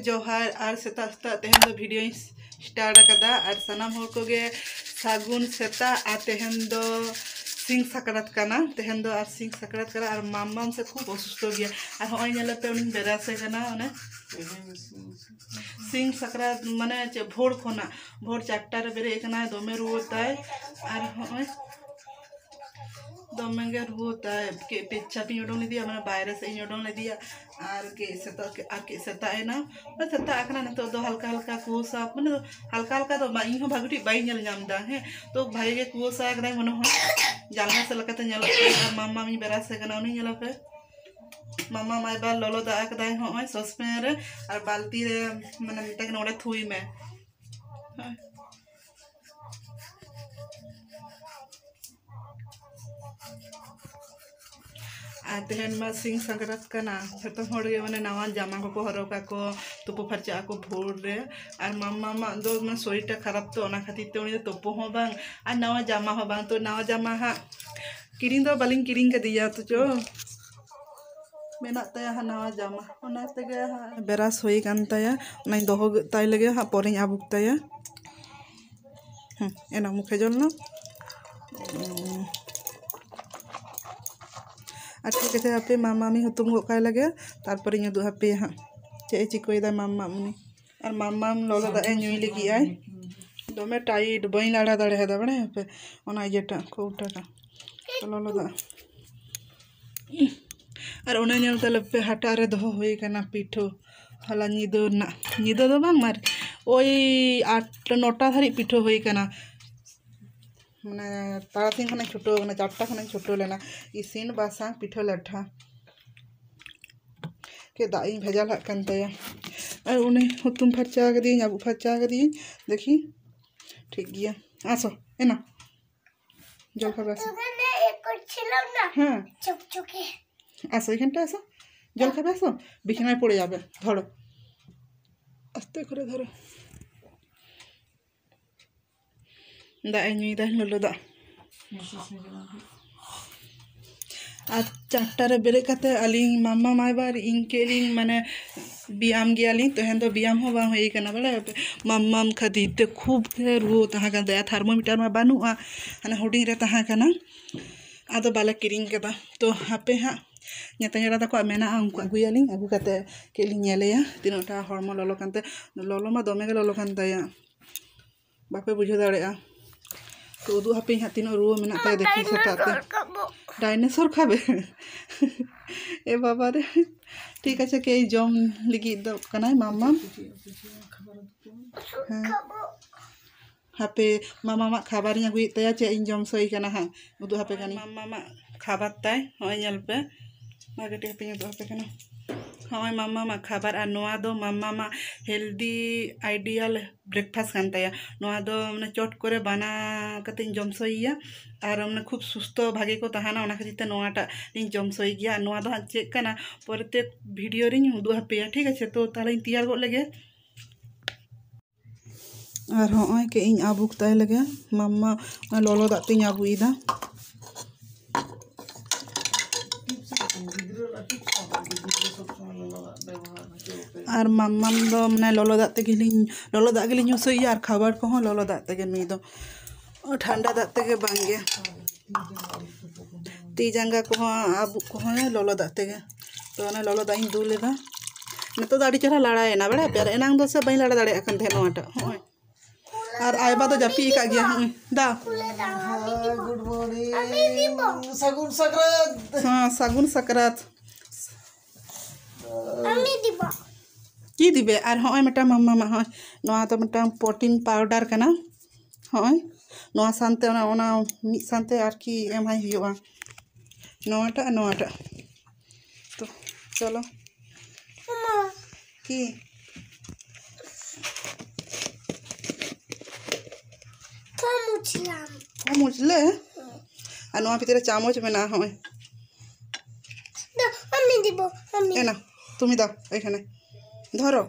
जोहार और सेता सेता तेहन दो वीडियो स्टार्ट कदा और सनाम होर को गे सागुन सेता और तेहन दो सिंग सकरात कना तेहन दो और सिंग सकरात करा और मामाम से खूब असुस्थ गया और होय नेले पे उनी बेरासे कना ओने सिंग सकरात माने चे भोर खोना भोर 4टा रे बेरे कना दोमे रुवताय और होय दमे गे रुवताय के पेच्छा पी ओडों ले दिया माने बाहर से ओडों ले दिया और के सेता एना सेता आकना न तो हल्का हल्का कुसा माने हल्का हल्का तो इन हो भागटी बाई नेल नामदा है तो भाई गे कुसा एकदाय मने हो जालना से लकते नेल मामा मी बेरासे कना उनी नेल पे मामा माय बा लोलो दा एकदाय होय ससपेन रे और बाल्टी रे माने मिटा के नोडे थुई में तेहन मा सिंग संक्रांत कना जतम होड़गे माने नवा जामा को हरोका को तुपो फरचा को भोर रे और मामा मा दो माने शरीरटा खराब तो ओना खातिर ते उनी तुपो हो बांग और नवा जामा हो बांग तो नवा जामा हा किरिंग दो बालिंग किरिंग के दिया तो जो मेना तया हा नवा जामा ओना तेगे हा बेरास होई कान तया ओना दोहो ताई लगे हा पोरें आबुक तया एना मुखे जलना और ठीक है हापे मामा मी हुतुम गोकाय लगे तारपर इन उदु हापे हाँ चे चिकोयदा मामा मुनी और मामा लोलो दा नुई लगी आय दमे टाइट बई लाड़ा दाड़े है बड़े हापे ओना इजेटा कोउटाटा लोलो दा और ओना नेल तले पे हाटा रे दो होई कना पिठो हला निदो ना निदो दो बांग मार ओई 8-9टा धारी पिठो होई कना माने तारासिंग खने छुटो माने 4टा खने छुटो लेना इसिन बासा पिठो लाठा के दाई भेजा लाग कान तया और उनी हुतुम फरचा गदी आबू फरचा गदी देखी ठीक गया आसो एना जल खाबे आसो एक छिलाव ना हां चुपचुके आसो एखानटा आसो जल खाबे आसो बिछानाय पड़े जाबे धरो आस्ते करे धरो दा एनुई दा लोलो दा और 4टा रे बेरे कते अलिंग मामा माय बार इनकेलिंग माने बियाम गयालिंग तो हेन दो बियाम हो बांग होई कना बले मामाम खातिर ते खूब के रुओ तहा का दया थर्मोमीटर मा बानुआ हाने हुडिंग रे तहा कना आदो बाले किरिंग केदा तो हापे हा नेता तको मेना उनको अगुयालिंग अगु कते केलिंग नेलेया तिनोटा हॉर्मोन लोलो कानते लोलो मा दोमे के लोलो कान तया बापे बुझो दाड़ेया तो उदू हापे हा तीनो रुओ मेना तया देखी सेटाते डायनासोर खाबे ए बाबा रे ठीक है के जम लगी दो कनाय मामा हापे मामा मा खाबार nya गुई तया चे इन जम सोई कना हा उदू हापे कनी मामा मा खाबार ताय होय नेल पे मागेटे हापे उदू हापे कना होय मामा मा खाबार आ नोआ दो मामा मा हेल्दी आइडियल ब्रेकफास्ट कान तया नोआ दो माने चट करे बना कते जम सोइया और माने खूब सुस्थ भागे को तहाना ओना खातिर ते नोआटा इन जम सोई गया नोआ दो चेक कना प्रत्येक वीडियो रिन उदू हापेया ठीक है तो ताले तैयार गो लगे और होय के इन आबुक ताय लगे मामा लोलो दाते आबुइदा और मामाम दो माने लोलो दाते गेलिं यूसोइया और खाबार को हो लोलो दाते गे नुई दो ठंडा दाते गे बांगे ती जांगा को हो आबु को हो लोलो दाते गे तो ना लोलो दाइन दुलेदा नतो दाड़ी चरा लड़ाए ना बड़ा प्यार एनांग दो से बई लड़ा दाड़े अकन थे नोटा होय और आयबा तो जापी का गया दा गुड मॉर्निंग सगुन सकरात हां सगुन सकरात अम्मी दिबा की दिबे और होय मटा मामा मा होय नोआ तो मटा प्रोटीन पाउडर कना होय नोआ सानते ओना मी सानते आर की एम हाई हुआ नोआटा तो चलो मामा की मुझले और नोआ भीतर चामच में ना होय अम्मी दिबो अम्मी एना तुमी दाओ एखाने धरो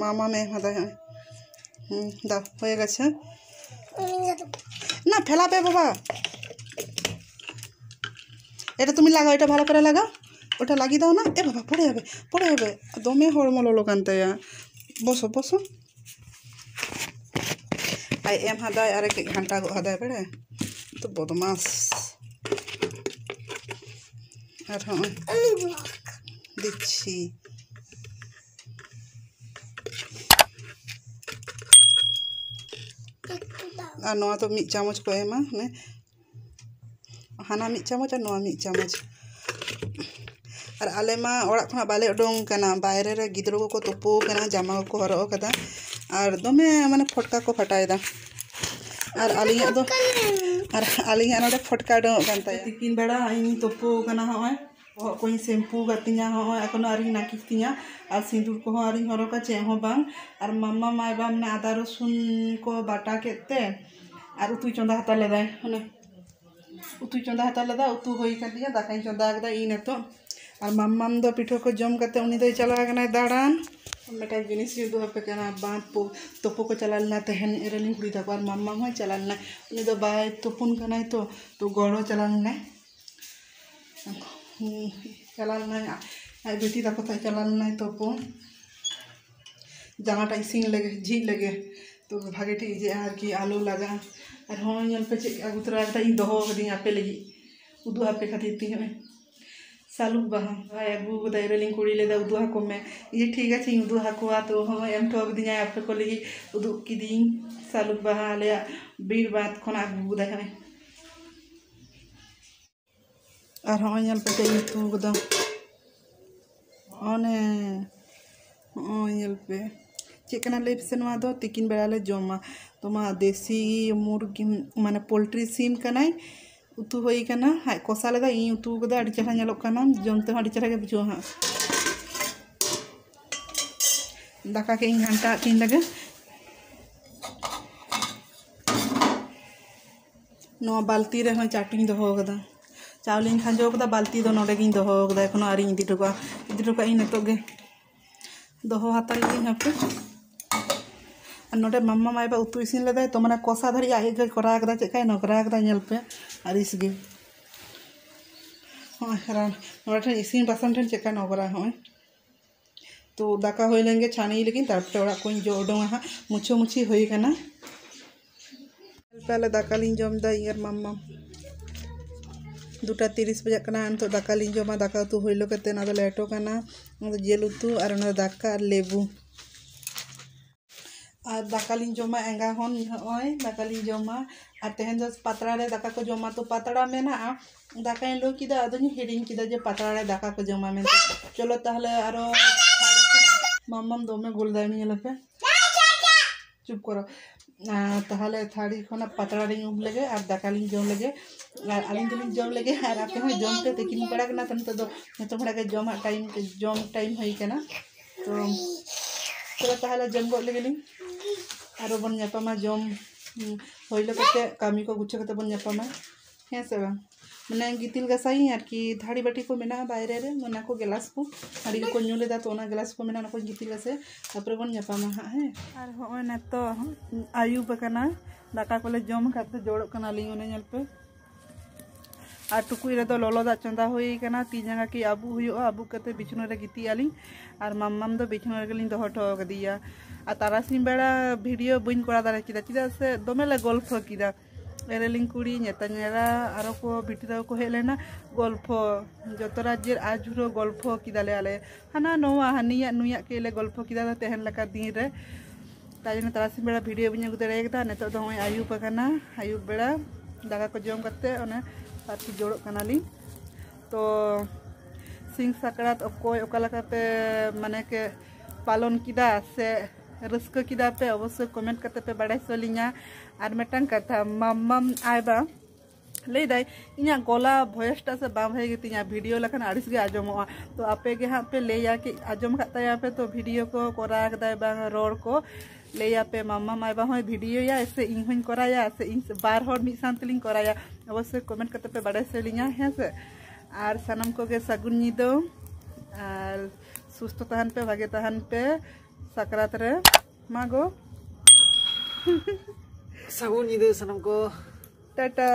मामा में हदा है दाओ होए गेছে ना फेलाबे बाबा এটা তুমি লাগাও এটা ভালো করে লাগাও ওটা লাগিয়ে দাও না। এ বাবা পড়ে যাবে দমে হড়মো ললো কান তায়া। বসো বসো। আই এম হাদায় আরে ঘন্টা হাদায় বেড়ে তো বদমাস। আর হ্যাঁ দিচ্ছি। আর নোয়া তো মিড চামচ को एमा ने हाना मिड चामच और नोआ मिड चामच। और आले मा ओड़ा खना बाले उडोंग कना बाहरे रे गिद्रो को तोपो कना जामा को हरो कदा और दमे माने फटका को फटायदा। और आलिया दो और आलिया नोडे फटका दो कानता तिकिन बेड़ा इन तोपो कना होय कोई शैम्पू गतिया होय एखोनो आरि नाकितिया और सिंदूर को आरि हरो का चे हो बांग। और मम्मा माय बाम ने आदा रसुन को बाटा केते और उतु चंदा हता लेदा हने उतु चंदा हता लेदा उतु होई कदिया दाकाई चंदा कदा इन तो। और मम्माम दो पिठो को जम कते उनी दो चला गना दाड़ान मेटा जिनिस दो पे कना बात पो तोपो को चलालना तहन एरलिन कुड़ी तक। और मम्माम होय चलालना उनी दो बाय तोपुन कनाय तो गड़ो चलालना आई बेटी तक चलालना तोपो जानाटा इसिन लगे झील लगे तो भागे ठीक जे कि आलू लगा। और हाँ पे चे अगुतरा इन दो कदी आपे लगी उदू आपे खातिर ती हमें सालू बाहा भाई अगू दायरलिंग कुड़ी लेदा उदू हाको में ये ठीक है उदू हाकोआ तो हाँ एम ठोक दिया आपे को लगी उदू किदिन सालू बाहा ले बीर बात खना अगू दाय हमें। और हाँ पे चे तू गदा ओने हाँ पे चेकना ले से नवा दो तिकिन बेड़ा ले जमा तो मा देसी मुर्गी माने पोल्ट्री सीम कनाई उतु होई कना हाय कोसा लेदा इन उतु गदा अड़ी चेहरा नेलोग कना जमते अड़ी चेहरा के बुझो हाँ। दाका के इन घंटा किन लगे नवा बाल्टी रे हय चाटिंग दो गदा चावलिन खांजो कदा बाल्टी दो नोडे गिन दो गदा एखोनो आरि इदि टोका इन नतोगे दो हाता लिंग हपे। और नोडे मम्मा मायबा उतु इसिन लेदा तो माने कोसा धरी आगे करा कदा चेकाय न करा कदा नेल पे आरिस गे हां हरान नोडे इसिन बासन ठन चेका न करा होय तो दाका होय लेंगे छानी लेकिन तारपे ओड़ा कोई जो ओडोंगा हा मुछो मुछी होई कना पहले दाका लिन जम दा इयर मम्मा 2:30 बजे कना तो दाका लिन जमा दाका उतु होइलो कते ना लेटो कना जेल उतु और ना दाका लेबू और दाका लिन जमा एंगा हन ओय दाका लिन जमा और तेहन दस पातरा रे दाका को जमा तो पातरा मेना दाका इन लो किदा अदनी हिडिंग किदा जे पातरा रे दाका को जमा में चलो ताहले आरो मम्मम दोमे गोलदानी लपे चुप करो ताहले थाड़ी खना पातरा रे उम लगे और दाका लिन जम लगे और आलिन दिलिन जम लगे और आपे हो जम पे तिकिन पड़ा कना तन तो नेतो बड़ा के जम टाइम होई कना तो चलो ताहले जम गो लगेलिन और बन न्यापामा जम होइलो कते कामी को गुच्छे कते बन न्यापामा हे से बा माने गितिल गसाई और कि थाड़ी बाटी को मेना बाहरे रे मना को गिलास को थाड़ी को न्यू लेदा तो ना गिलास को मेना ना को गितिल गसे तापर बन न्यापामा हे और होय न तो आयु बकना दाका कोले जम खाते जोड़ कना लिंग ने नेल पे और टुकुई रे दो लोलो दा चंदा होई कना ती जंगा की आबू हुयो आबू कते बिछनो रे गिती आलिंग और मम्मम दो बिछनो रे गलिंग दो हटो गदिया और तारासिन बेड़ा वीडियो बइन करा दारे चिदा चिदा से दोमेले गल्प किदा एरेलिंग कुड़ी नेतानेरा आरो को बिटिदा को हेलेना गल्प जतो राज्य आजुरो गल्प किदाले आले हाना नोआ हानिया नुया केले गल्प किदा तेहन लका दिन रे ताजने तारासिन बेड़ा वीडियो बिन गुदे रेगदा नेतो दो होय आयु पकना आयु बेड़ा दागा को जम करते ओने आरती जोड़ो कनाली तो सिंह सकरात अकोय ओकालका पे माने के पालन किदा से रस्क किदा पे अवश्य कमेंट करते पे बड़ाई सोलिया और मेटन कथा मम्मम आयबा ले दाई इना गला वॉइसटा से बाम है तिया वीडियो लखन आड़िस गे आजमोआ तो आपे गे हां पे लेया कि आजम खताया पे तो वीडियो को करा कदा बांग रोड को लेया पे मम्मम आयबा होय वीडियो या ऐसे इन होइन कराया से इन बार हर मिट सांतलिंग कराया अवश्य कमेंट करते पे बड़ाई सोलिया है से और सनम को गे सगुन निदो और सुस्त तहन पे भागे तहन पे सकरात रे मागो सगुन निदो सनम को टाटा।